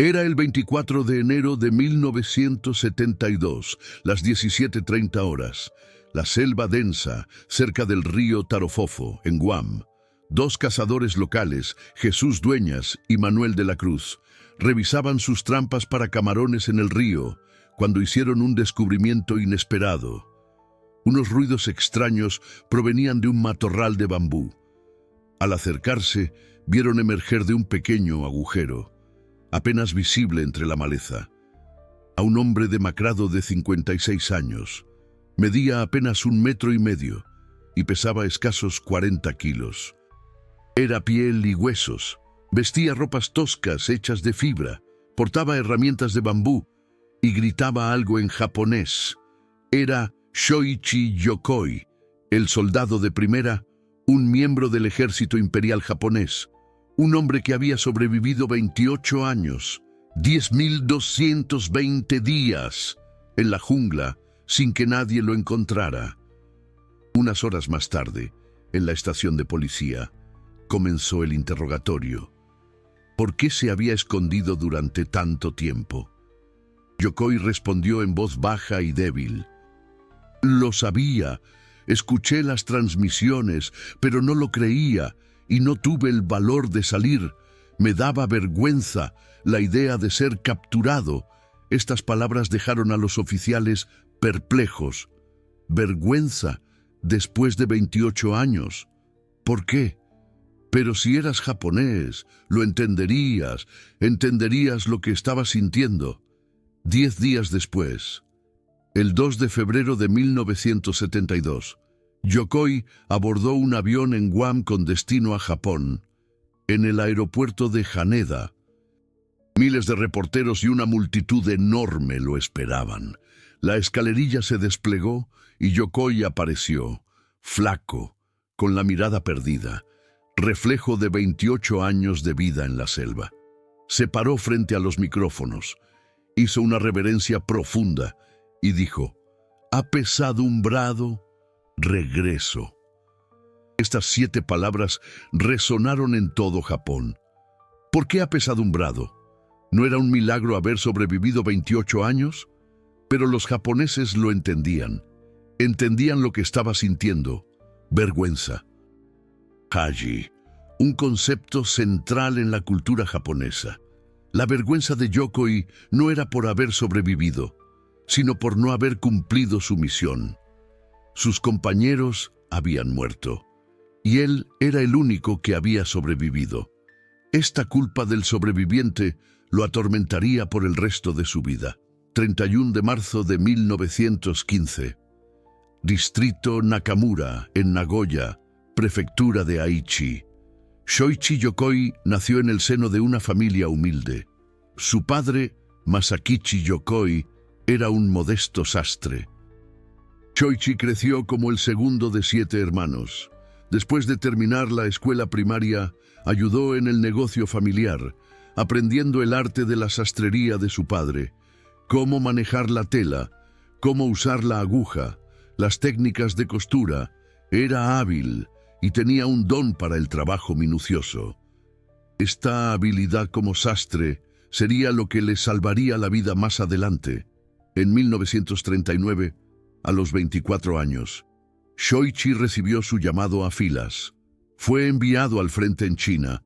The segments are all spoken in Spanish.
Era el 24 de enero de 1972, las 17:30 horas. La selva densa, cerca del río Tarofofo, en Guam. Dos cazadores locales, Jesús Dueñas y Manuel de la Cruz, revisaban sus trampas para camarones en el río, cuando hicieron un descubrimiento inesperado. Unos ruidos extraños provenían de un matorral de bambú. Al acercarse, vieron emerger de un pequeño agujero, apenas visible entre la maleza, a un hombre demacrado de 56 años. Medía apenas 1,5 metros y pesaba escasos 40 kilos. Era piel y huesos, vestía ropas toscas hechas de fibra, portaba herramientas de bambú y gritaba algo en japonés. Era Shoichi Yokoi, el soldado de primera, un miembro del ejército imperial japonés, un hombre que había sobrevivido 28 años, 10.220 días, en la jungla, sin que nadie lo encontrara. Unas horas más tarde, en la estación de policía, comenzó el interrogatorio. ¿Por qué se había escondido durante tanto tiempo? Yokoi respondió en voz baja y débil. Lo sabía, escuché las transmisiones, pero no lo creía y no tuve el valor de salir. Me daba vergüenza la idea de ser capturado. Estas palabras dejaron a los oficiales perplejos. Vergüenza, después de 28 años. ¿Por qué? Pero si eras japonés, lo entenderías lo que estaba sintiendo. 10 días después, el 2 de febrero de 1972, Yokoi abordó un avión en Guam con destino a Japón, en el aeropuerto de Haneda. Miles de reporteros y una multitud enorme lo esperaban. La escalerilla se desplegó y Yokoi apareció, flaco, con la mirada perdida, reflejo de 28 años de vida en la selva. Se paró frente a los micrófonos, hizo una reverencia profunda y dijo: apesadumbrado, regreso. Estas 7 palabras resonaron en todo Japón. ¿Por qué apesadumbrado? ¿No era un milagro haber sobrevivido 28 años? Pero los japoneses lo entendían. Entendían lo que estaba sintiendo: vergüenza. Haji, un concepto central en la cultura japonesa. La vergüenza de Yokoi no era por haber sobrevivido, sino por no haber cumplido su misión. Sus compañeros habían muerto, y él era el único que había sobrevivido. Esta culpa del sobreviviente lo atormentaría por el resto de su vida. 31 de marzo de 1915. Distrito Nakamura, en Nagoya, prefectura de Aichi. Shoichi Yokoi nació en el seno de una familia humilde. Su padre, Masakichi Yokoi, era un modesto sastre. Shoichi creció como el segundo de 7 hermanos. Después de terminar la escuela primaria, ayudó en el negocio familiar, aprendiendo el arte de la sastrería de su padre, cómo manejar la tela, cómo usar la aguja, las técnicas de costura. Era hábil y tenía un don para el trabajo minucioso. Esta habilidad como sastre sería lo que le salvaría la vida más adelante. En 1939, a los 24 años, Shoichi recibió su llamado a filas. Fue enviado al frente en China.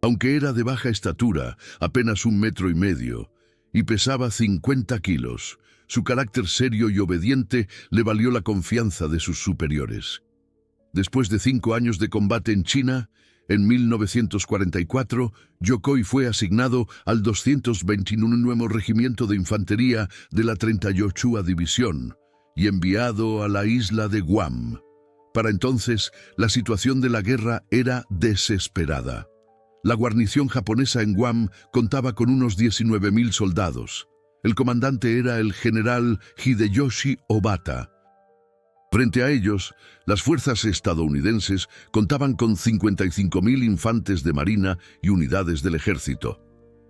Aunque era de baja estatura, apenas 1,5 metros, y pesaba 50 kilos, su carácter serio y obediente le valió la confianza de sus superiores. Después de 5 años de combate en China, en 1944, Yokoi fue asignado al 229 Regimiento de Infantería de la 38ª División y enviado a la isla de Guam. Para entonces, la situación de la guerra era desesperada. La guarnición japonesa en Guam contaba con unos 19.000 soldados. El comandante era el general Hideyoshi Obata. Frente a ellos, las fuerzas estadounidenses contaban con 55.000 infantes de marina y unidades del ejército,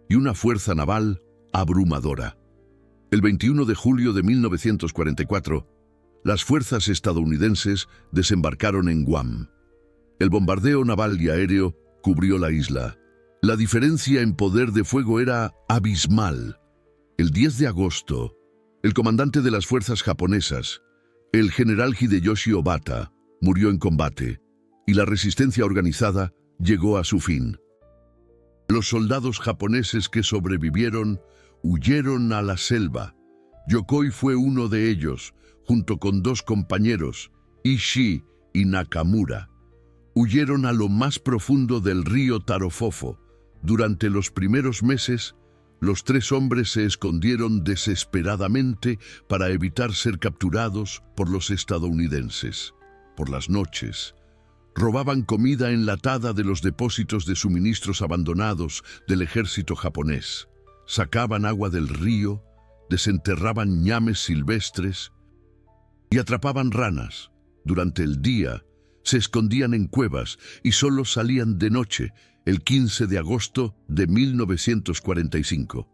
y una fuerza naval abrumadora. El 21 de julio de 1944, las fuerzas estadounidenses desembarcaron en Guam. El bombardeo naval y aéreo cubrió la isla. La diferencia en poder de fuego era abismal. El 10 de agosto, el comandante de las fuerzas japonesas, el general Hideyoshi Obata, murió en combate, y la resistencia organizada llegó a su fin. Los soldados japoneses que sobrevivieron huyeron a la selva. Yokoi fue uno de ellos, junto con dos compañeros, Ishii y Nakamura. Huyeron a lo más profundo del río Tarofofo. Durante los primeros meses, los tres hombres se escondieron desesperadamente para evitar ser capturados por los estadounidenses. Por las noches, robaban comida enlatada de los depósitos de suministros abandonados del ejército japonés. Sacaban agua del río, desenterraban ñames silvestres y atrapaban ranas. Durante el día, se escondían en cuevas y solo salían de noche. El 15 de agosto de 1945,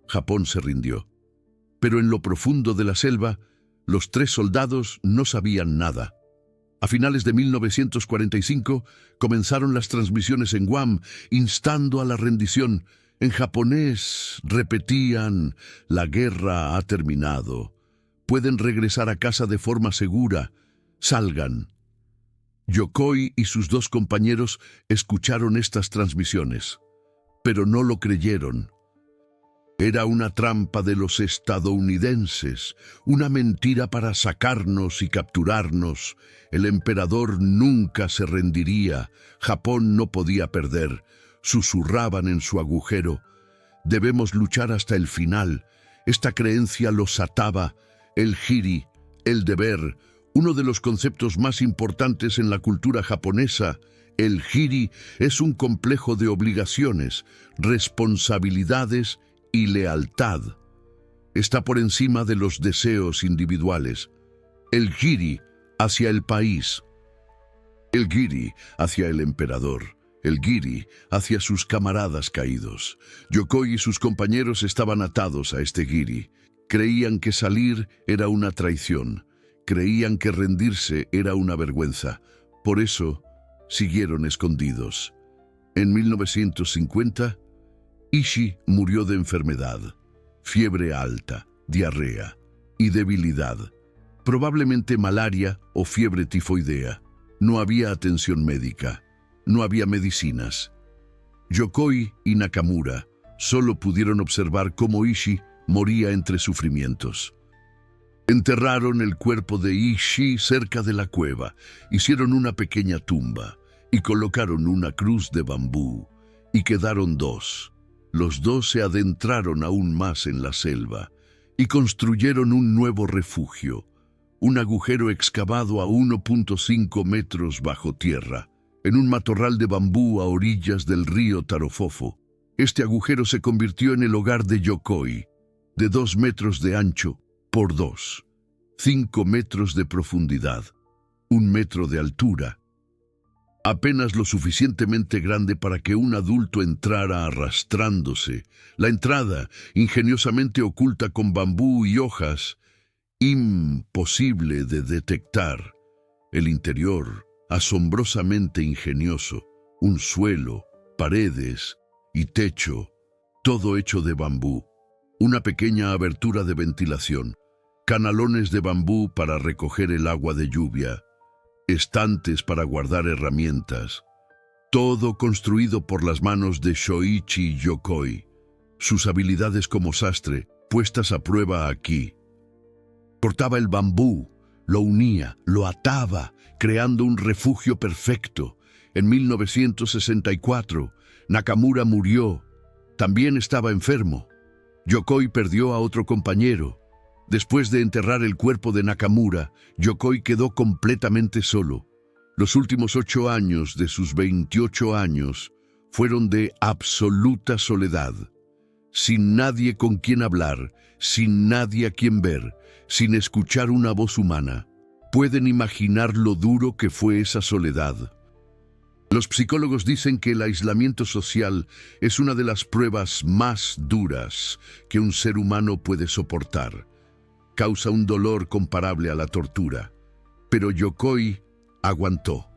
Japón se rindió. Pero en lo profundo de la selva, los tres soldados no sabían nada. A finales de 1945, comenzaron las transmisiones en Guam, instando a la rendición. En japonés repetían: la guerra ha terminado. Pueden regresar a casa de forma segura. Salgan. Yokoi y sus dos compañeros escucharon estas transmisiones, pero no lo creyeron. Era una trampa de los estadounidenses, una mentira para sacarnos y capturarnos. El emperador nunca se rendiría, Japón no podía perder. Susurraban en su agujero: debemos luchar hasta el final. Esta creencia los ataba. El jiri, el deber, uno de los conceptos más importantes en la cultura japonesa. El jiri es un complejo de obligaciones, responsabilidades y lealtad. Está por encima de los deseos individuales. El jiri hacia el país. El giri hacia el emperador. El giri hacia sus camaradas caídos. Yokoi y sus compañeros estaban atados a este giri. Creían que salir era una traición. Creían que rendirse era una vergüenza. Por eso, siguieron escondidos. En 1950, Ishii murió de enfermedad, fiebre alta, diarrea y debilidad. Probablemente malaria o fiebre tifoidea. No había atención médica. No había medicinas. Yokoi y Nakamura solo pudieron observar cómo Ishii moría entre sufrimientos. Enterraron el cuerpo de Ishii cerca de la cueva, hicieron una pequeña tumba y colocaron una cruz de bambú, y quedaron dos. Los dos se adentraron aún más en la selva y construyeron un nuevo refugio, un agujero excavado a 1.5 metros bajo tierra, en un matorral de bambú a orillas del río Tarofofo. Este agujero se convirtió en el hogar de Yokoi, de 2 metros de ancho por 2, 5 metros de profundidad, 1 metro de altura, apenas lo suficientemente grande para que un adulto entrara arrastrándose. La entrada, ingeniosamente oculta con bambú y hojas, imposible de detectar. El interior, asombrosamente ingenioso, un suelo, paredes y techo, todo hecho de bambú. Una pequeña abertura de ventilación, canalones de bambú para recoger el agua de lluvia, estantes para guardar herramientas, todo construido por las manos de Shoichi Yokoi, sus habilidades como sastre puestas a prueba aquí. Cortaba el bambú, lo unía, lo ataba, creando un refugio perfecto. En 1964, Nakamura murió. También estaba enfermo. Yokoi perdió a otro compañero. Después de enterrar el cuerpo de Nakamura, Yokoi quedó completamente solo. Los últimos 8 años de sus 28 años fueron de absoluta soledad. Sin nadie con quien hablar, sin nadie a quien ver, sin escuchar una voz humana. ¿Pueden imaginar lo duro que fue esa soledad? Los psicólogos dicen que el aislamiento social es una de las pruebas más duras que un ser humano puede soportar. Causa un dolor comparable a la tortura. Pero Yokoi aguantó.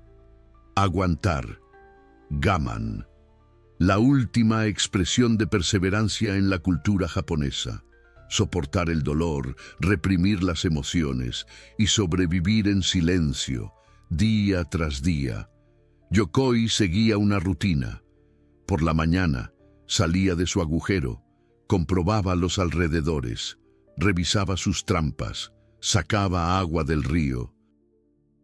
Aguantar. Gaman. la última expresión de perseverancia en la cultura japonesa. Soportar el dolor, reprimir las emociones y sobrevivir en silencio, día tras día. Yokoi seguía una rutina. Por la mañana, salía de su agujero, comprobaba los alrededores, revisaba sus trampas, sacaba agua del río,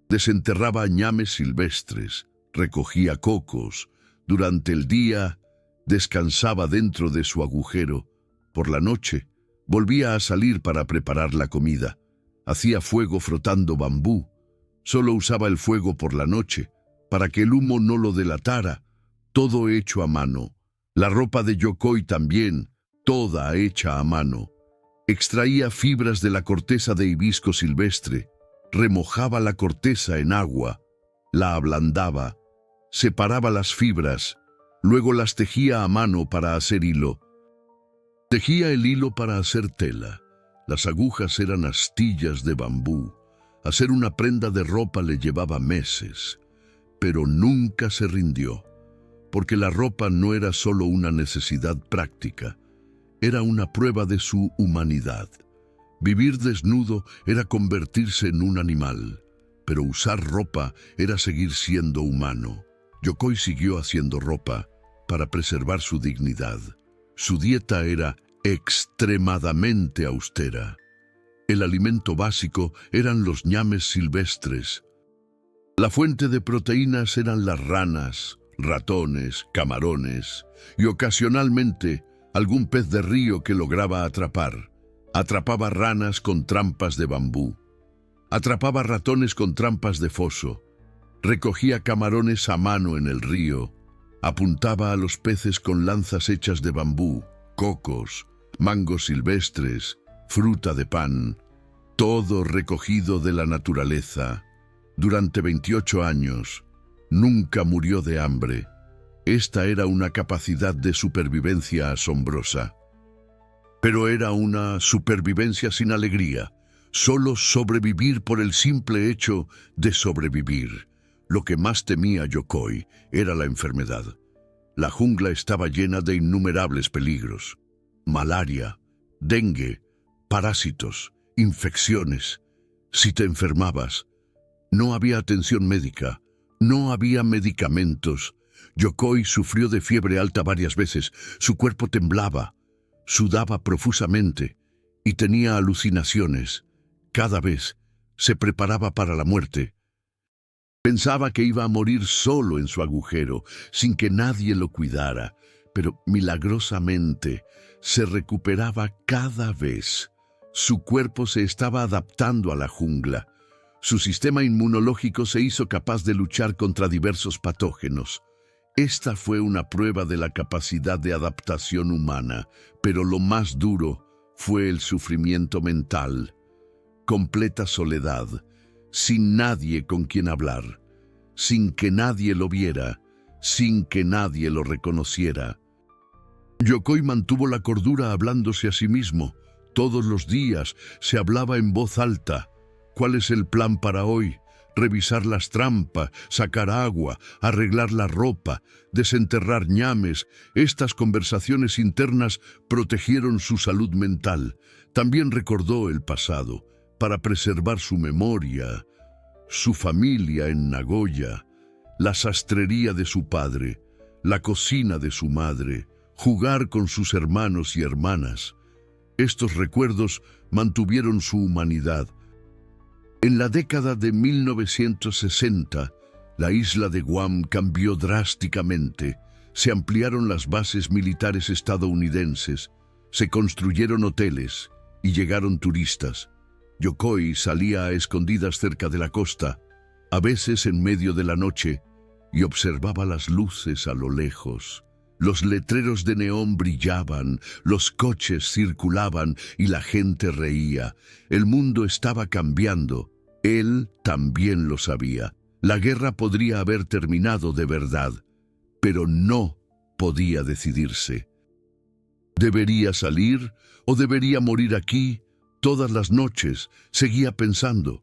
desenterraba ñames silvestres, recogía cocos. Durante el día, descansaba dentro de su agujero. Por la noche, volvía a salir para preparar la comida. Hacía fuego frotando bambú. Solo usaba el fuego por la noche, para que el humo no lo delatara. Todo hecho a mano. La ropa de Yokoi también, toda hecha a mano. Extraía fibras de la corteza de hibisco silvestre, remojaba la corteza en agua, la ablandaba, separaba las fibras, luego las tejía a mano para hacer hilo. Tejía el hilo para hacer tela. Las agujas eran astillas de bambú. Hacer una prenda de ropa le llevaba meses, pero nunca se rindió, porque la ropa no era solo una necesidad práctica, era una prueba de su humanidad. Vivir desnudo era convertirse en un animal, pero usar ropa era seguir siendo humano. Yokoi siguió haciendo ropa para preservar su dignidad. Su dieta era extremadamente austera. El alimento básico eran los ñames silvestres. La fuente de proteínas eran las ranas, ratones, camarones y ocasionalmente algún pez de río que lograba atrapar. Atrapaba ranas con trampas de bambú. Atrapaba ratones con trampas de foso. Recogía camarones a mano en el río. Apuntaba a los peces con lanzas hechas de bambú, cocos, mangos silvestres, fruta de pan, todo recogido de la naturaleza. Durante 28 años, nunca murió de hambre. Esta era una capacidad de supervivencia asombrosa. Pero era una supervivencia sin alegría, solo sobrevivir por el simple hecho de sobrevivir. Lo que más temía Yokoi era la enfermedad. La jungla estaba llena de innumerables peligros. Malaria, dengue, parásitos, infecciones. Si te enfermabas, no había atención médica, no había medicamentos. Yokoi sufrió de fiebre alta varias veces, su cuerpo temblaba, sudaba profusamente y tenía alucinaciones. Cada vez se preparaba para la muerte. Pensaba que iba a morir solo en su agujero, sin que nadie lo cuidara, pero milagrosamente se recuperaba cada vez. Su cuerpo se estaba adaptando a la jungla. Su sistema inmunológico se hizo capaz de luchar contra diversos patógenos. Esta fue una prueba de la capacidad de adaptación humana, pero lo más duro fue el sufrimiento mental. Completa soledad, sin nadie con quien hablar, sin que nadie lo viera, sin que nadie lo reconociera. Yokoi mantuvo la cordura hablándose a sí mismo. Todos los días se hablaba en voz alta. ¿Cuál es el plan para hoy? Revisar las trampas, sacar agua, arreglar la ropa, desenterrar ñames. Estas conversaciones internas protegieron su salud mental. También recordó el pasado, para preservar su memoria, su familia en Nagoya, la sastrería de su padre, la cocina de su madre, jugar con sus hermanos y hermanas. Estos recuerdos mantuvieron su humanidad. En la década de 1960, la isla de Guam cambió drásticamente. Se ampliaron las bases militares estadounidenses, se construyeron hoteles y llegaron turistas. Yokoi salía a escondidas cerca de la costa, a veces en medio de la noche, y observaba las luces a lo lejos. Los letreros de neón brillaban, los coches circulaban y la gente reía. El mundo estaba cambiando. Él también lo sabía. La guerra podría haber terminado de verdad, pero no podía decidirse. ¿Debería salir o debería morir aquí? Todas las noches seguía pensando.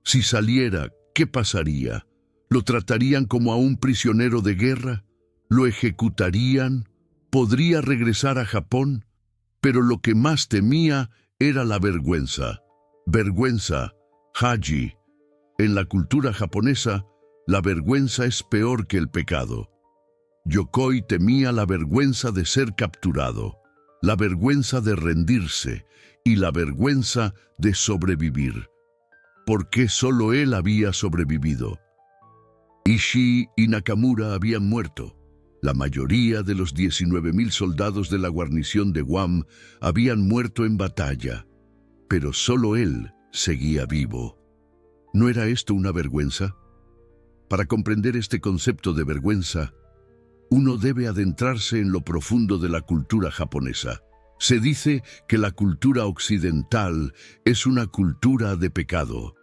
Si saliera, ¿qué pasaría? ¿Lo tratarían como a un prisionero de guerra? lo ejecutarían, podría regresar a Japón, pero lo que más temía era la vergüenza. Vergüenza, Haji. En la cultura japonesa, la vergüenza es peor que el pecado. Yokoi temía la vergüenza de ser capturado, la vergüenza de rendirse y la vergüenza de sobrevivir. ¿Por qué solo él había sobrevivido? Ishii y Nakamura habían muerto. La mayoría de los 19.000 soldados de la guarnición de Guam habían muerto en batalla, pero solo él seguía vivo. ¿No era esto una vergüenza? Para comprender este concepto de vergüenza, uno debe adentrarse en lo profundo de la cultura japonesa. Se dice que la cultura occidental es una cultura de pecado.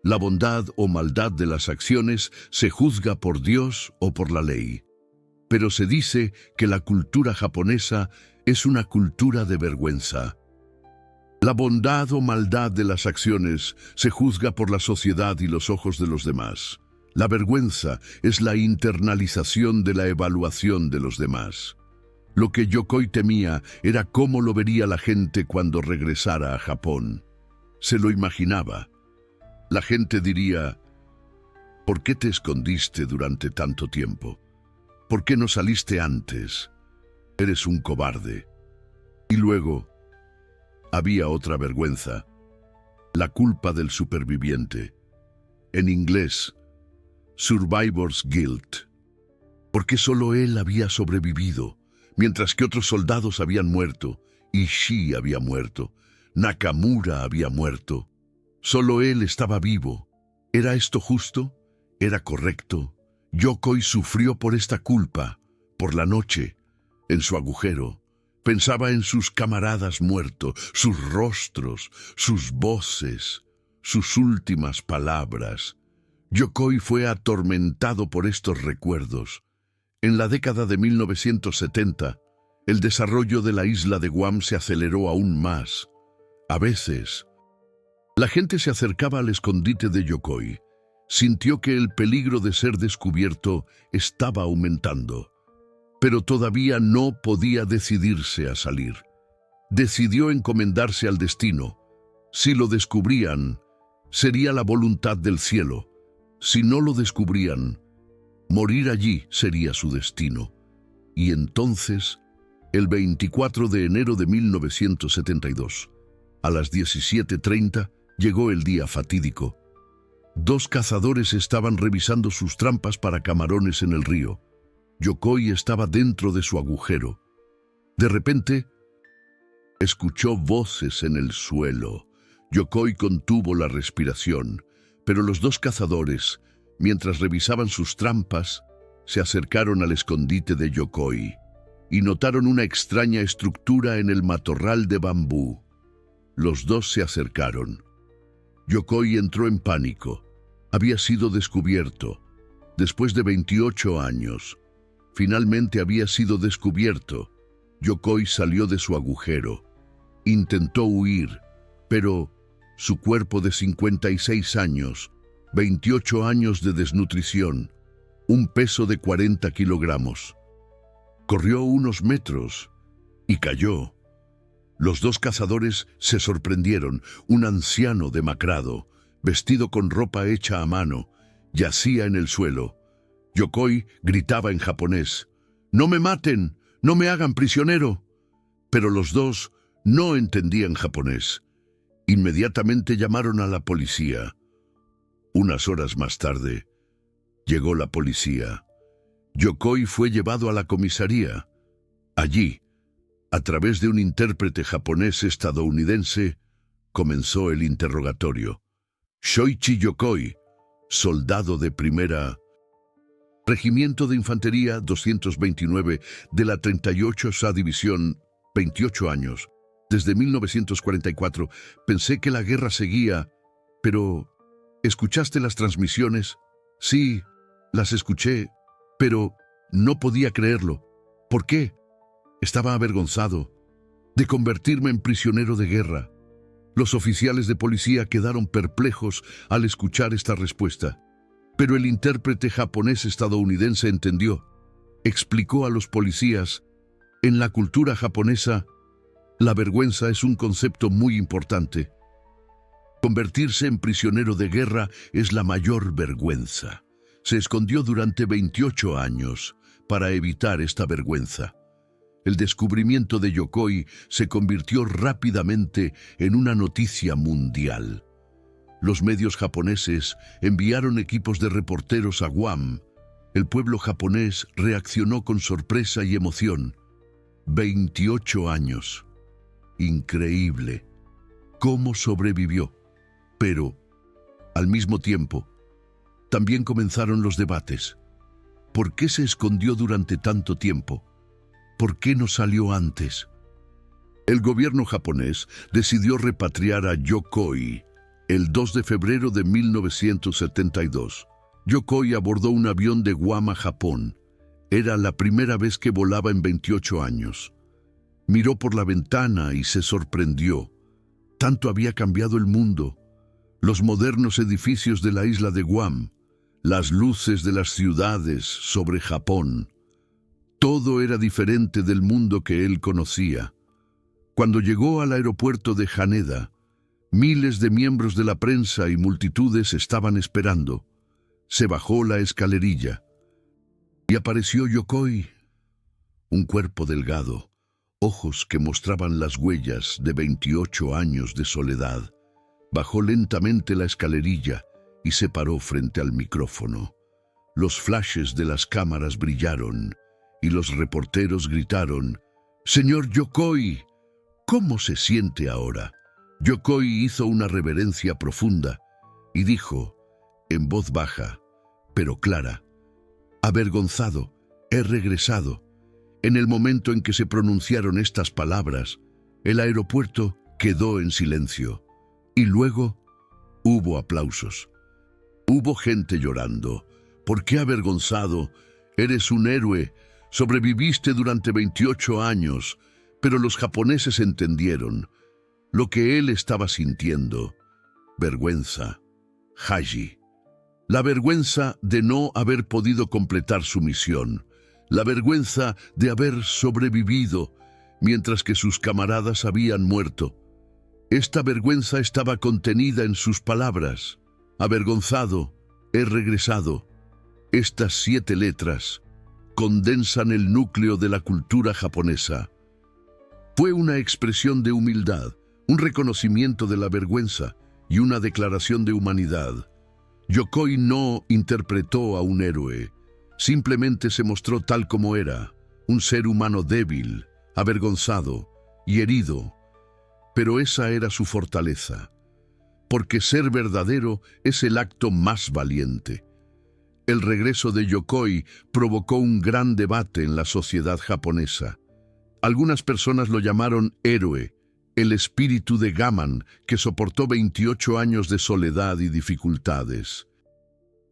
La bondad o maldad de las acciones se juzga por Dios o por la ley. Pero se dice que la cultura japonesa es una cultura de vergüenza. La bondad o maldad de las acciones se juzga por la sociedad y los ojos de los demás. La vergüenza es la internalización de la evaluación de los demás. Lo que Yokoi temía era cómo lo vería la gente cuando regresara a Japón. Se lo imaginaba. La gente diría, ¿por qué te escondiste durante tanto tiempo? ¿Por qué no saliste antes? Eres un cobarde. Y luego, había otra vergüenza, la culpa del superviviente. En inglés, Survivor's Guilt. Porque solo él había sobrevivido, mientras que otros soldados habían muerto. Ishii había muerto, Nakamura había muerto. Solo él estaba vivo. ¿Era esto justo? ¿Era correcto? Yokoi sufrió por esta culpa. Por la noche, en su agujero, pensaba en sus camaradas muertos, sus rostros, sus voces, sus últimas palabras. Yokoi fue atormentado por estos recuerdos. En la década de 1970, el desarrollo de la isla de Guam se aceleró aún más. A veces, la gente se acercaba al escondite de Yokoi. Sintió que el peligro de ser descubierto estaba aumentando, pero todavía no podía decidirse a salir. Decidió encomendarse al destino. Si lo descubrían, sería la voluntad del cielo. Si no lo descubrían, morir allí sería su destino. Y entonces, el 24 de enero de 1972, a las 17:30, llegó el día fatídico. 2 cazadores estaban revisando sus trampas para camarones en el río. Yokoi estaba dentro de su agujero. De repente, escuchó voces en el suelo. Yokoi contuvo la respiración, pero los 2 cazadores, mientras revisaban sus trampas, se acercaron al escondite de Yokoi y notaron una extraña estructura en el matorral de bambú. Los 2 se acercaron. Yokoi entró en pánico. Había sido descubierto. Después de 28 años, finalmente había sido descubierto. Yokoi salió de su agujero. Intentó huir, pero su cuerpo de 56 años, 28 años de desnutrición, un peso de 40 kilogramos. Corrió unos metros y cayó. Los 2 cazadores se sorprendieron. Un anciano demacrado, vestido con ropa hecha a mano, yacía en el suelo. Yokoi gritaba en japonés, «¡No me maten! ¡No me hagan prisionero!». Pero los 2 no entendían japonés. Inmediatamente llamaron a la policía. Unas horas más tarde, llegó la policía. Yokoi fue llevado a la comisaría. Allí, a través de un intérprete japonés-estadounidense, comenzó el interrogatorio. Shoichi Yokoi, soldado de primera, Regimiento de Infantería 229 de la 38ª División, 28 años. Desde 1944 pensé que la guerra seguía, pero ¿escuchaste las transmisiones? Sí, las escuché, pero no podía creerlo. ¿Por qué? Estaba avergonzado de convertirme en prisionero de guerra. Los oficiales de policía quedaron perplejos al escuchar esta respuesta, pero el intérprete japonés-estadounidense entendió. explicó a los policías: en la cultura japonesa, la vergüenza es un concepto muy importante. Convertirse en prisionero de guerra es la mayor vergüenza. Se escondió durante 28 años para evitar esta vergüenza. El descubrimiento de Yokoi se convirtió rápidamente en una noticia mundial. Los medios japoneses enviaron equipos de reporteros a Guam. El pueblo japonés reaccionó con sorpresa y emoción. 28 años. Increíble. ¿Cómo sobrevivió? Pero, al mismo tiempo, también comenzaron los debates. ¿Por qué se escondió durante tanto tiempo? ¿Por qué no salió antes? El gobierno japonés decidió repatriar a Yokoi el 2 de febrero de 1972. Yokoi abordó un avión de Guam a Japón. Era la primera vez que volaba en 28 años. Miró por la ventana y se sorprendió. Tanto había cambiado el mundo. Los modernos edificios de la isla de Guam, las luces de las ciudades sobre Japón. Todo era diferente del mundo que él conocía. Cuando llegó al aeropuerto de Haneda, miles de miembros de la prensa y multitudes estaban esperando. Se bajó la escalerilla y apareció Yokoi, un cuerpo delgado, ojos que mostraban las huellas de 28 años de soledad. Bajó lentamente la escalerilla y se paró frente al micrófono. Los flashes de las cámaras brillaron y los reporteros gritaron: «Señor Yokoi, ¿cómo se siente ahora?». Yokoi hizo una reverencia profunda y dijo, en voz baja, pero clara: «Avergonzado, he regresado». En el momento en que se pronunciaron estas palabras, el aeropuerto quedó en silencio. Y luego hubo aplausos. Hubo gente llorando. «¿Por qué avergonzado? Eres un héroe. Sobreviviste durante 28 años». Pero los japoneses entendieron lo que él estaba sintiendo. Vergüenza. Haji. La vergüenza de no haber podido completar su misión. La vergüenza de haber sobrevivido mientras que sus camaradas habían muerto. Esta vergüenza estaba contenida en sus palabras. Avergonzado, he regresado. Estas 7 letras condensan el núcleo de la cultura japonesa. Fue una expresión de humildad, un reconocimiento de la vergüenza y una declaración de humanidad. Yokoi no interpretó a un héroe, simplemente se mostró tal como era, un ser humano débil, avergonzado y herido. Pero esa era su fortaleza, porque ser verdadero es el acto más valiente. El regreso de Yokoi provocó un gran debate en la sociedad japonesa. Algunas personas lo llamaron héroe, el espíritu de Gaman que soportó 28 años de soledad y dificultades.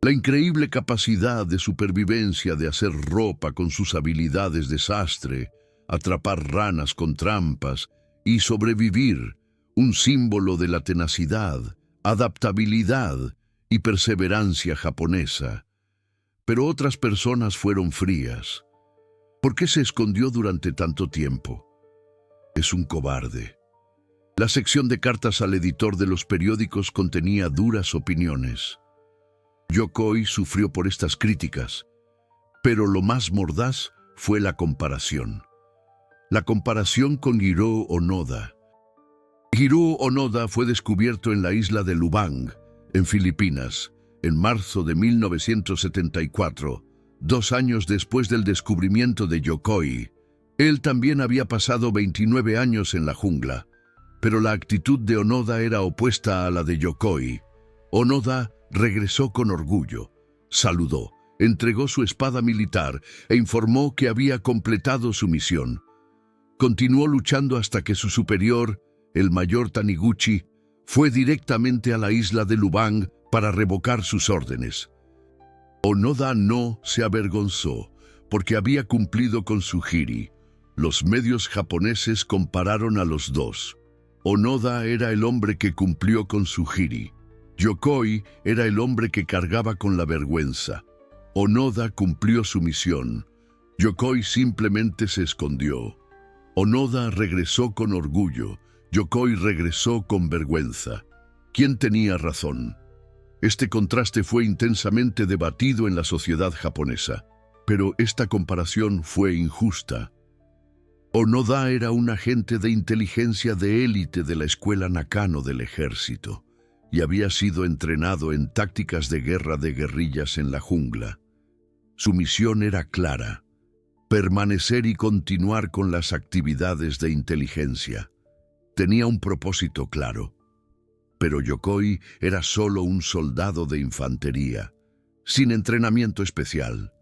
La increíble capacidad de supervivencia de hacer ropa con sus habilidades de sastre, atrapar ranas con trampas y sobrevivir, un símbolo de la tenacidad, adaptabilidad y perseverancia japonesa. Pero otras personas fueron frías. ¿Por qué se escondió durante tanto tiempo? Es un cobarde. La sección de cartas al editor de los periódicos contenía duras opiniones. Yokoi sufrió por estas críticas, pero lo más mordaz fue la comparación. La comparación con Hiroo Onoda. Hiroo Onoda fue descubierto en la isla de Lubang, en Filipinas, en marzo de 1974, 2 años después del descubrimiento de Yokoi. Él también había pasado 29 años en la jungla, pero la actitud de Onoda era opuesta a la de Yokoi. Onoda regresó con orgullo, saludó, entregó su espada militar e informó que había completado su misión. Continuó luchando hasta que su superior, el mayor Taniguchi, fue directamente a la isla de Lubang para revocar sus órdenes. Onoda no se avergonzó porque había cumplido con su jiri. Los medios japoneses compararon a los dos. Onoda era el hombre que cumplió con su jiri. Yokoi era el hombre que cargaba con la vergüenza. Onoda cumplió su misión. Yokoi simplemente se escondió. Onoda regresó con orgullo. Yokoi regresó con vergüenza. ¿Quién tenía razón? Este contraste fue intensamente debatido en la sociedad japonesa, pero esta comparación fue injusta. Onoda era un agente de inteligencia de élite de la escuela Nakano del ejército y había sido entrenado en tácticas de guerra de guerrillas en la jungla. Su misión era clara: permanecer y continuar con las actividades de inteligencia. Tenía un propósito claro. Pero Yokoi era solo un soldado de infantería, sin entrenamiento especial,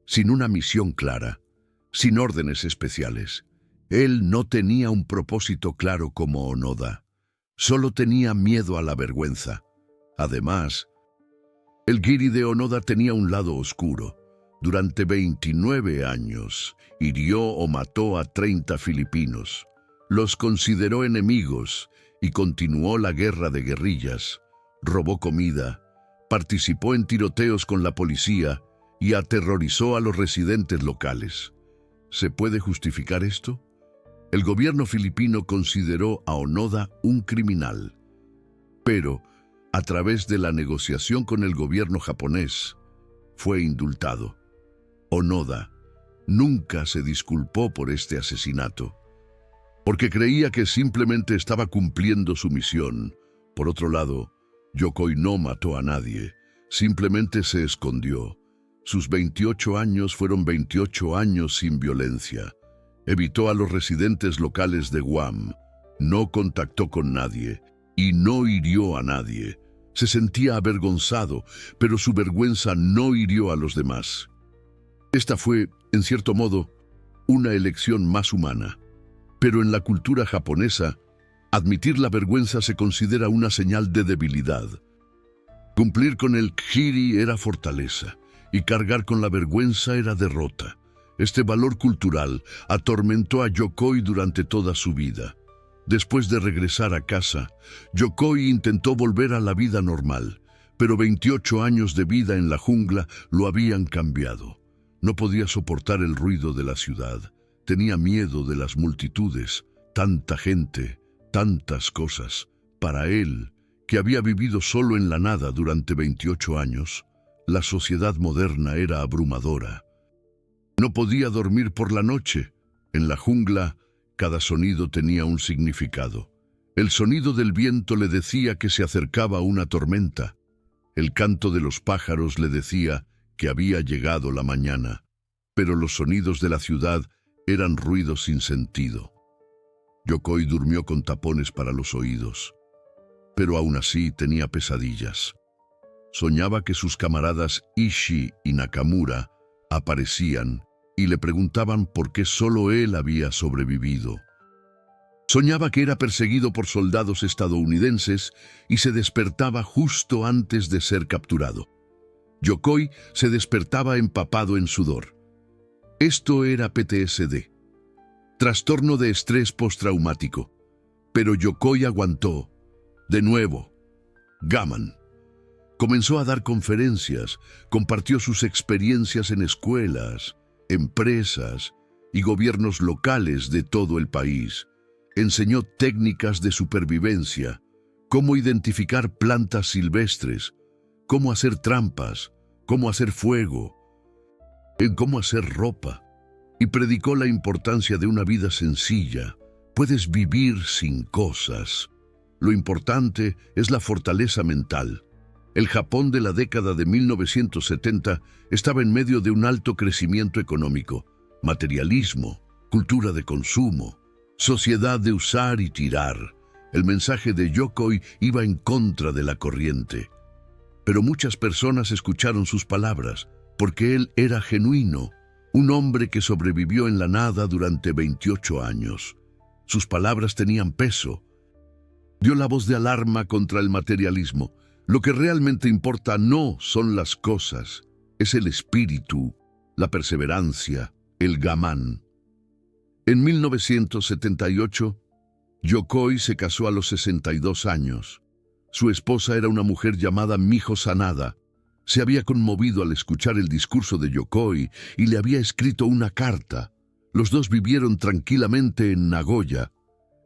sin una misión clara, sin órdenes especiales. Él no tenía un propósito claro como Onoda. Solo tenía miedo a la vergüenza. Además, el Giri de Onoda tenía un lado oscuro. Durante 29 años, hirió o mató a 30 filipinos. Los consideró enemigos y continuó la guerra de guerrillas. Robó comida, participó en tiroteos con la policía y aterrorizó a los residentes locales. ¿Se puede justificar esto? El gobierno filipino consideró a Onoda un criminal, pero, a través de la negociación con el gobierno japonés, fue indultado. Onoda nunca se disculpó por este asesinato, porque creía que simplemente estaba cumpliendo su misión. Por otro lado, Yokoi no mató a nadie, simplemente se escondió. Sus 28 años fueron 28 años sin violencia. Evitó a los residentes locales de Guam, no contactó con nadie y no hirió a nadie. Se sentía avergonzado, pero su vergüenza no hirió a los demás. Esta fue, en cierto modo, una elección más humana. Pero en la cultura japonesa, admitir la vergüenza se considera una señal de debilidad. Cumplir con el Giri era fortaleza y cargar con la vergüenza era derrota. Este valor cultural atormentó a Yokoi durante toda su vida. Después de regresar a casa, Yokoi intentó volver a la vida normal, pero 28 años de vida en la jungla lo habían cambiado. No podía soportar el ruido de la ciudad. Tenía miedo de las multitudes, tanta gente, tantas cosas. Para él, que había vivido solo en la nada durante 28 años, la sociedad moderna era abrumadora. No podía dormir por la noche. En la jungla, cada sonido tenía un significado. El sonido del viento le decía que se acercaba una tormenta. El canto de los pájaros le decía que había llegado la mañana. Pero los sonidos de la ciudad eran ruidos sin sentido. Yokoi durmió con tapones para los oídos. Pero aún así tenía pesadillas. Soñaba que sus camaradas Ishii y Nakamura aparecían y le preguntaban por qué solo él había sobrevivido. Soñaba que era perseguido por soldados estadounidenses y se despertaba justo antes de ser capturado. Yokoi se despertaba empapado en sudor. Esto era PTSD, trastorno de estrés postraumático. Pero Yokoi aguantó. De nuevo, Gaman. Comenzó a dar conferencias, compartió sus experiencias en escuelas, empresas y gobiernos locales de todo el país. Enseñó técnicas de supervivencia, cómo identificar plantas silvestres, cómo hacer trampas, cómo hacer fuego, en cómo hacer ropa, y predicó la importancia de una vida sencilla. Puedes vivir sin cosas. Lo importante es la fortaleza mental. El Japón de la década de 1970 estaba en medio de un alto crecimiento económico, materialismo, cultura de consumo, sociedad de usar y tirar. El mensaje de Yokoi iba en contra de la corriente. Pero muchas personas escucharon sus palabras, porque él era genuino, un hombre que sobrevivió en la nada durante 28 años. Sus palabras tenían peso. Dio la voz de alarma contra el materialismo. Lo que realmente importa no son las cosas, es el espíritu, la perseverancia, el gaman. En 1978, Yokoi se casó a los 62 años. Su esposa era una mujer llamada Miho Sanada. Se había conmovido al escuchar el discurso de Yokoi y le había escrito una carta. Los dos vivieron tranquilamente en Nagoya.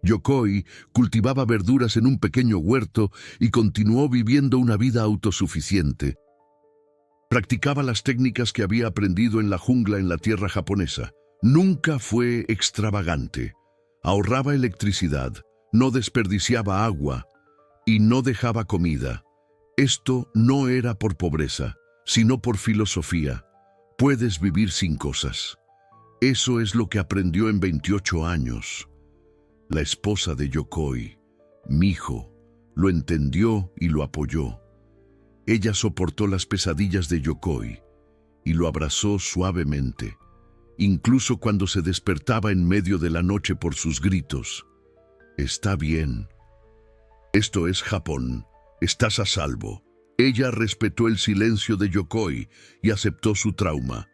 Yokoi cultivaba verduras en un pequeño huerto y continuó viviendo una vida autosuficiente. Practicaba las técnicas que había aprendido en la jungla en la tierra japonesa. Nunca fue extravagante. Ahorraba electricidad, no desperdiciaba agua y no dejaba comida. Esto no era por pobreza, sino por filosofía. Puedes vivir sin cosas. Eso es lo que aprendió en 28 años. La esposa de Yokoi, Miho, lo entendió y lo apoyó. Ella soportó las pesadillas de Yokoi y lo abrazó suavemente, incluso cuando se despertaba en medio de la noche por sus gritos. Está bien. Esto es Japón. Estás a salvo. Ella respetó el silencio de Yokoi y aceptó su trauma.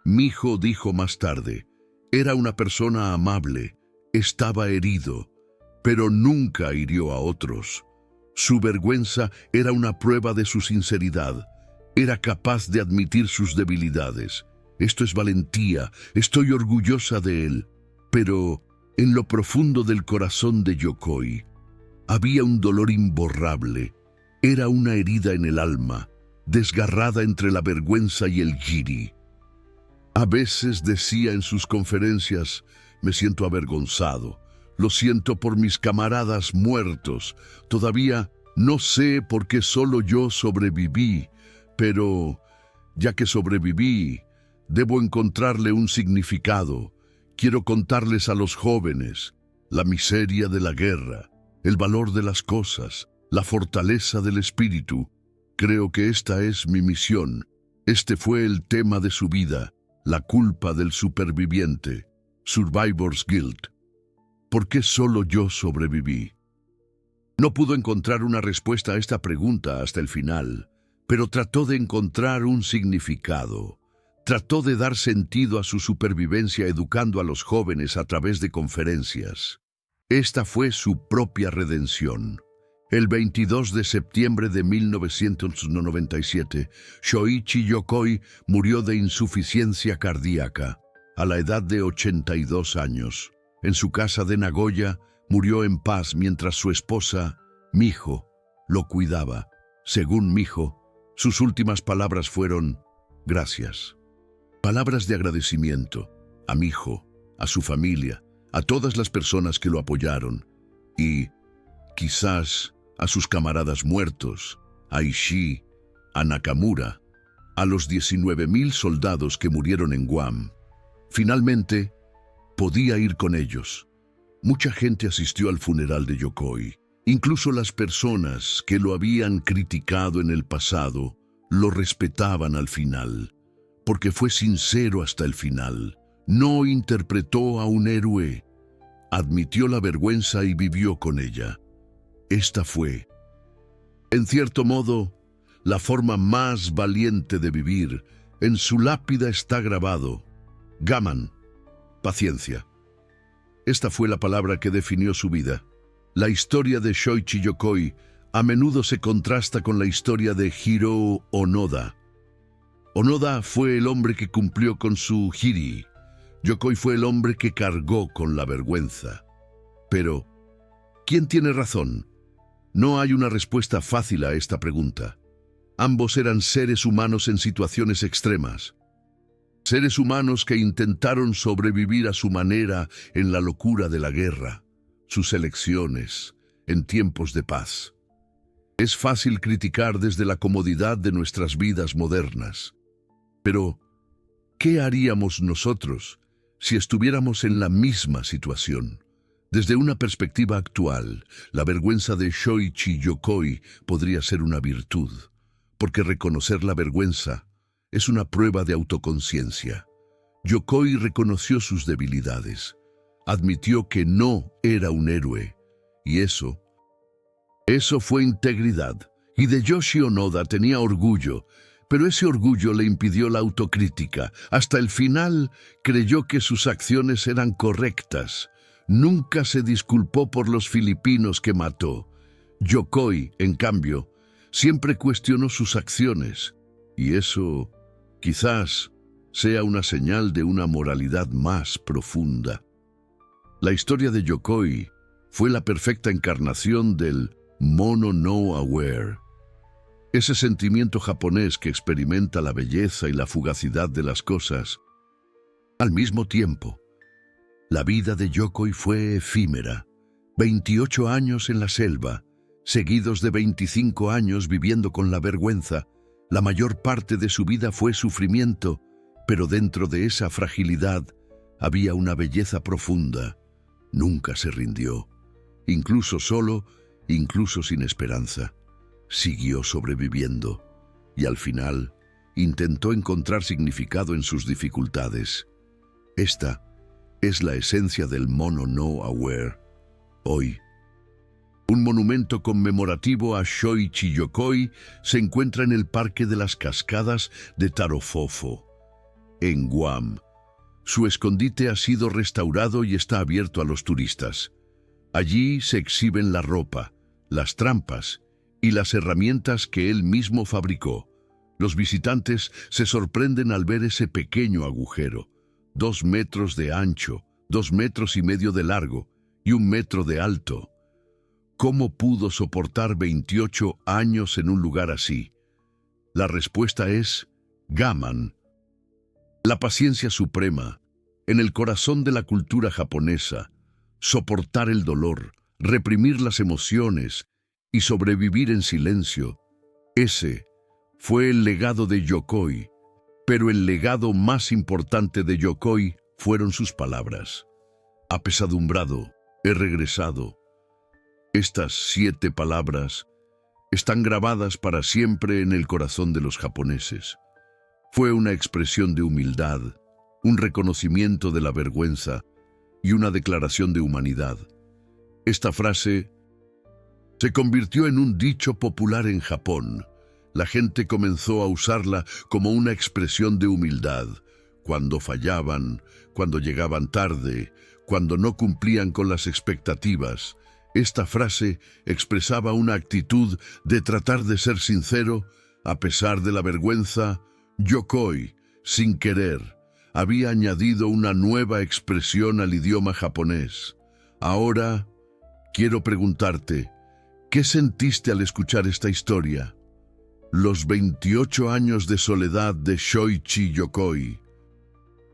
Miho dijo más tarde, era una persona amable, estaba herido, pero nunca hirió a otros. Su vergüenza era una prueba de su sinceridad. Era capaz de admitir sus debilidades. Esto es valentía, estoy orgullosa de él. Pero en lo profundo del corazón de Yokoi había un dolor imborrable. Era una herida en el alma, desgarrada entre la vergüenza y el giri. A veces decía en sus conferencias, me siento avergonzado, lo siento por mis camaradas muertos, todavía no sé por qué solo yo sobreviví, pero ya que sobreviví, debo encontrarle un significado. Quiero contarles a los jóvenes la miseria de la guerra, el valor de las cosas, la fortaleza del espíritu. Creo que esta es mi misión. Este fue el tema de su vida, la culpa del superviviente, Survivor's Guilt. ¿Por qué solo yo sobreviví? No pudo encontrar una respuesta a esta pregunta hasta el final, pero trató de encontrar un significado. Trató de dar sentido a su supervivencia educando a los jóvenes a través de conferencias. Esta fue su propia redención. El 22 de septiembre de 1997, Shoichi Yokoi murió de insuficiencia cardíaca, a la edad de 82 años. En su casa de Nagoya, murió en paz mientras su esposa, Miho, lo cuidaba. Según Miho, sus últimas palabras fueron, gracias. Palabras de agradecimiento a Miho, a su familia, a todas las personas que lo apoyaron y, quizás, a sus camaradas muertos, a Ishii, a Nakamura, a los 19,000 soldados que murieron en Guam. Finalmente, podía ir con ellos. Mucha gente asistió al funeral de Yokoi. Incluso las personas que lo habían criticado en el pasado lo respetaban al final, porque fue sincero hasta el final. No interpretó a un héroe, admitió la vergüenza y vivió con ella. Esta fue, en cierto modo, la forma más valiente de vivir. En su lápida está grabado, Gaman, paciencia. Esta fue la palabra que definió su vida. La historia de Shoichi Yokoi a menudo se contrasta con la historia de Hiroo Onoda. Onoda fue el hombre que cumplió con su giri. Yokoi fue el hombre que cargó con la vergüenza. Pero, ¿quién tiene razón? No hay una respuesta fácil a esta pregunta. Ambos eran seres humanos en situaciones extremas. Seres humanos que intentaron sobrevivir a su manera en la locura de la guerra, sus elecciones, en tiempos de paz. Es fácil criticar desde la comodidad de nuestras vidas modernas. Pero, ¿qué haríamos nosotros si estuviéramos en la misma situación? Desde una perspectiva actual, la vergüenza de Shoichi Yokoi podría ser una virtud, porque reconocer la vergüenza es una prueba de autoconciencia. Yokoi reconoció sus debilidades, admitió que no era un héroe, y eso fue integridad. Hideyoshi Onoda tenía orgullo, pero ese orgullo le impidió la autocrítica. Hasta el final creyó que sus acciones eran correctas. Nunca se disculpó por los filipinos que mató. Yokoi, en cambio, siempre cuestionó sus acciones. Y eso, quizás, sea una señal de una moralidad más profunda. La historia de Yokoi fue la perfecta encarnación del mono no aware, ese sentimiento japonés que experimenta la belleza y la fugacidad de las cosas. Al mismo tiempo, la vida de Yokoi fue efímera. 28 años en la selva, seguidos de 25 años viviendo con la vergüenza. La mayor parte de su vida fue sufrimiento, pero dentro de esa fragilidad había una belleza profunda. Nunca se rindió, incluso solo, incluso sin esperanza. Siguió sobreviviendo y al final intentó encontrar significado en sus dificultades. Esta es la esencia del mono no aware. Hoy, un monumento conmemorativo a Shoichi Yokoi se encuentra en el Parque de las Cascadas de Tarofofo, en Guam. Su escondite ha sido restaurado y está abierto a los turistas. Allí se exhiben la ropa, las trampas y las herramientas que él mismo fabricó. Los visitantes se sorprenden al ver ese pequeño agujero, 2 metros de ancho, 2,5 metros de largo y 1 metro de alto. ¿Cómo pudo soportar 28 años en un lugar así? La respuesta es Gaman. La paciencia suprema, en el corazón de la cultura japonesa, soportar el dolor, reprimir las emociones y sobrevivir en silencio. Ese fue el legado de Yokoi, pero el legado más importante de Yokoi fueron sus palabras. Apesadumbrado, he regresado. Estas 7 palabras están grabadas para siempre en el corazón de los japoneses. Fue una expresión de humildad, un reconocimiento de la vergüenza y una declaración de humanidad. Esta frase se convirtió en un dicho popular en Japón. La gente comenzó a usarla como una expresión de humildad. Cuando fallaban, cuando llegaban tarde, cuando no cumplían con las expectativas. Esta frase expresaba una actitud de tratar de ser sincero a pesar de la vergüenza. Yokoi, sin querer, había añadido una nueva expresión al idioma japonés. Ahora, quiero preguntarte, ¿qué sentiste al escuchar esta historia? Los 28 años de soledad de Shoichi Yokoi.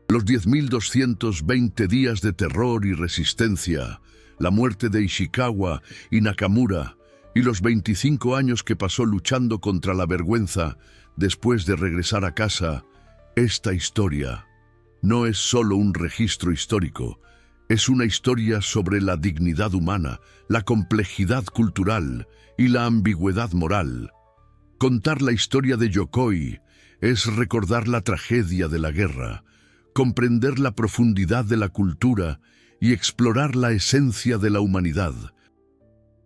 Los 10.220 días de terror y resistencia, la muerte de Ishikawa y Nakamura, y los 25 años que pasó luchando contra la vergüenza después de regresar a casa. Esta historia no es solo un registro histórico, es una historia sobre la dignidad humana, la complejidad cultural y la ambigüedad moral. Contar la historia de Yokoi es recordar la tragedia de la guerra, comprender la profundidad de la cultura y explorar la esencia de la humanidad.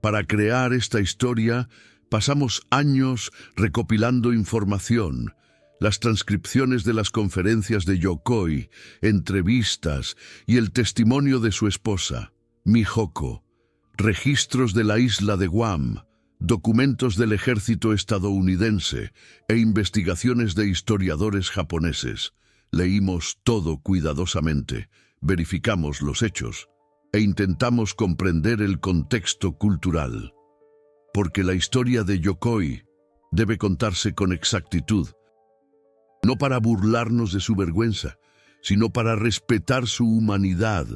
Para crear esta historia, pasamos años recopilando información, las transcripciones de las conferencias de Yokoi, entrevistas y el testimonio de su esposa, Mihoko, registros de la isla de Guam, documentos del ejército estadounidense e investigaciones de historiadores japoneses. Leímos todo cuidadosamente, verificamos los hechos e intentamos comprender el contexto cultural. Porque la historia de Yokoi debe contarse con exactitud, no para burlarnos de su vergüenza, sino para respetar su humanidad,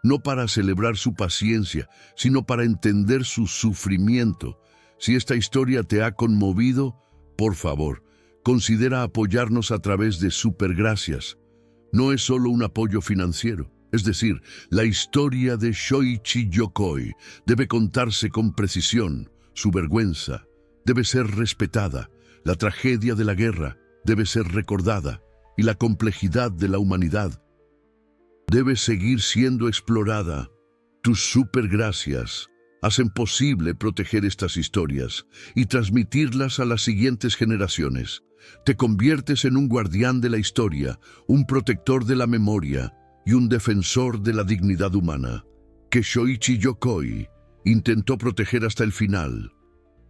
no para celebrar su paciencia, sino para entender su sufrimiento. Si esta historia te ha conmovido, por favor, considera apoyarnos a través de Supergracias. No es solo un apoyo financiero, es decir, la historia de Shoichi Yokoi debe contarse con precisión, su vergüenza debe ser respetada, la tragedia de la guerra debe ser recordada y la complejidad de la humanidad debe seguir siendo explorada. Tus supergracias hacen posible proteger estas historias y transmitirlas a las siguientes generaciones. Te conviertes en un guardián de la historia, un protector de la memoria y un defensor de la dignidad humana, que Shoichi Yokoi intentó proteger hasta el final.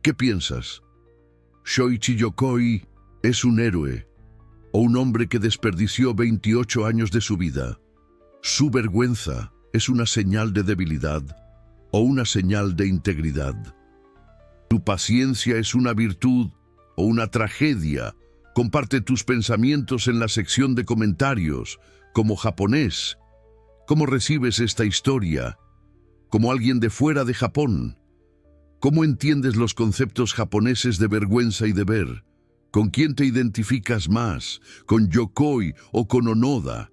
¿Qué piensas? Shoichi Yokoi ¿Es un héroe o un hombre que desperdició 28 años de su vida? ¿Su vergüenza es una señal de debilidad o una señal de integridad? ¿Tu paciencia es una virtud o una tragedia? Comparte tus pensamientos en la sección de comentarios. Como japonés, ¿cómo recibes esta historia? Como alguien de fuera de Japón, ¿cómo entiendes los conceptos japoneses de vergüenza y deber? ¿Con quién te identificas más? ¿Con Yokoi o con Onoda?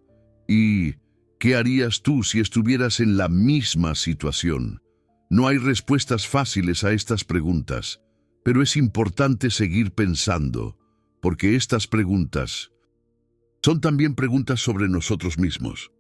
¿Y qué harías tú si estuvieras en la misma situación? No hay respuestas fáciles a estas preguntas, pero es importante seguir pensando, porque estas preguntas son también preguntas sobre nosotros mismos.